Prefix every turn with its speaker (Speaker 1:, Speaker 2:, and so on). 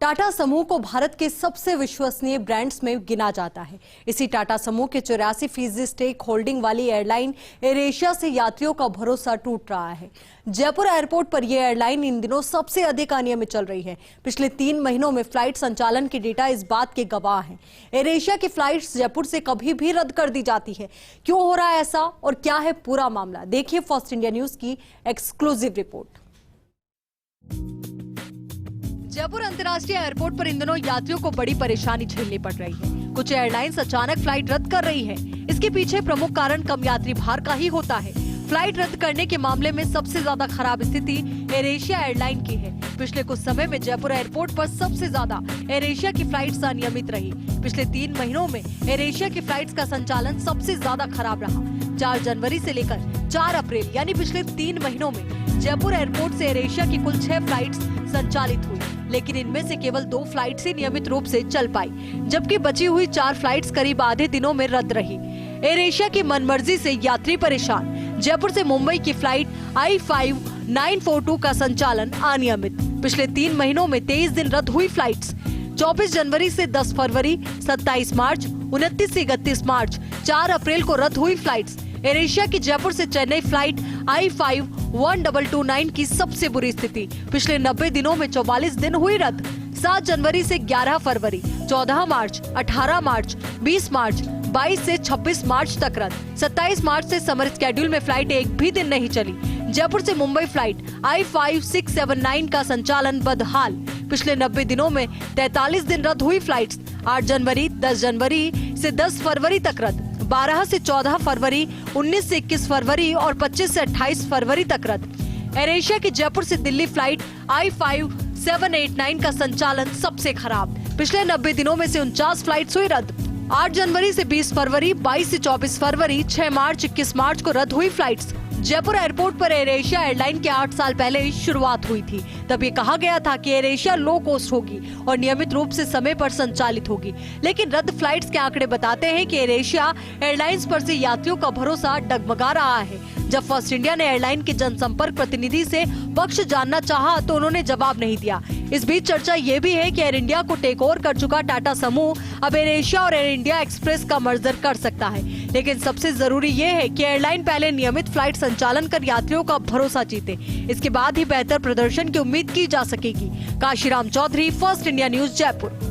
Speaker 1: टाटा समूह को भारत के सबसे विश्वसनीय ब्रांड्स में गिना जाता है। इसी टाटा समूह के 84% स्टेक होल्डिंग वाली एयरलाइन एयर एशिया से यात्रियों का भरोसा टूट रहा है। जयपुर एयरपोर्ट पर यह एयरलाइन इन दिनों सबसे अधिक अनियमित चल रही है। पिछले 3 महीनों में फ्लाइट संचालन के डेटा इस बात के गवाह हैं। एयर एशिया की फ्लाइट्स जयपुर से कभी भी रद्द कर दी जाती है। क्यों हो रहा है ऐसा और क्या है पूरा मामला, देखिए फर्स्ट इंडिया न्यूज की एक्सक्लूसिव रिपोर्ट। जयपुर अंतर्राष्ट्रीय एयरपोर्ट पर इन दिनों यात्रियों को बड़ी परेशानी झेलनी पड़ रही है। कुछ एयरलाइंस अचानक फ्लाइट रद्द कर रही है। इसके पीछे प्रमुख कारण कम यात्री भार का ही होता है। फ्लाइट रद्द करने के मामले में सबसे ज्यादा खराब स्थिति एयर एशिया एयरलाइन की है। पिछले कुछ समय में जयपुर एयरपोर्ट पर सबसे ज्यादा एयर एशिया की फ्लाइट्स अनियमित रही। पिछले 3 महीनों में एयर एशिया की फ्लाइट्स का संचालन सबसे ज्यादा खराब रहा। 4 जनवरी से लेकर 4 अप्रैल यानी पिछले 3 महीनों में जयपुर एयरपोर्ट से एयर एशिया की कुल 6 फ्लाइट्स संचालित हुई, लेकिन इनमें से केवल 2 फ्लाइट्स ही नियमित रूप से चल पाई, जबकि बची हुई 4 फ्लाइट्स करीब आधे दिनों में रद्द रही। एयर एशिया की मनमर्जी से यात्री परेशान। जयपुर से मुंबई की फ्लाइट I-5942 का संचालन अनियमित। पिछले 3 महीनों में 23 दिन रद्द हुई फ्लाइट्स। 24 जनवरी से 10 फरवरी, 27 मार्च, 29 से 31 मार्च, 4 अप्रैल को रद्द हुई फ्लाइट्स। एयर एशिया की जयपुर से चेन्नई फ्लाइट I-5229 की सबसे बुरी स्थिति। पिछले 90 दिनों में 44 दिन हुई रद्द। 7 जनवरी से 11 फरवरी, 14 मार्च, 18 मार्च, 20 मार्च, 22 से 26 मार्च तक रद्द। 27 मार्च से समर स्केड्यूल में फ्लाइट एक भी दिन नहीं चली। जयपुर से मुंबई फ्लाइट I-5679 का संचालन बदहाल। पिछले 90 दिनों में 43 दिन रद्द हुई फ्लाइट्स। 8 जनवरी, 10 जनवरी से 10 फरवरी तक रद्द। 12 से 14 फरवरी, 19 से 21 फरवरी और 25 से 28 फरवरी तक रद्द। एयर एशिया की जयपुर से दिल्ली फ्लाइट I-5789 का संचालन सबसे खराब। पिछले 90 दिनों में से 49 फ्लाइट्स हुई रद्द। 8 जनवरी से 20 फरवरी, 22 से 24 फरवरी, 6 मार्च, 21 मार्च को रद्द हुई फ्लाइट्स। जयपुर एयरपोर्ट पर एयर एशिया एयरलाइन के 8 साल पहले ही शुरुआत हुई थी। तब ये कहा गया था कि एयर एशिया लो कॉस्ट होगी और नियमित रूप से समय पर संचालित होगी, लेकिन रद्द फ्लाइट्स के आंकड़े बताते हैं कि एयर एशिया एयरलाइंस पर से यात्रियों का भरोसा डगमगा रहा है। जब फर्स्ट इंडिया ने एयरलाइन के जनसंपर्क प्रतिनिधि से पक्ष जानना चाहा तो उन्होंने जवाब नहीं दिया। इस बीच चर्चा ये भी है कि एयर इंडिया को टेक ओवर कर चुका टाटा समूह अब एयर एशिया और एयर इंडिया एक्सप्रेस का मर्जर कर सकता है। लेकिन सबसे जरूरी ये है कि एयरलाइन पहले नियमित फ्लाइट संचालन कर यात्रियों का भरोसा जीते। इसके बाद ही बेहतर प्रदर्शन की उम्मीद की जा सकेगी। Kashiram Chaudhary, first India news, Jaipur.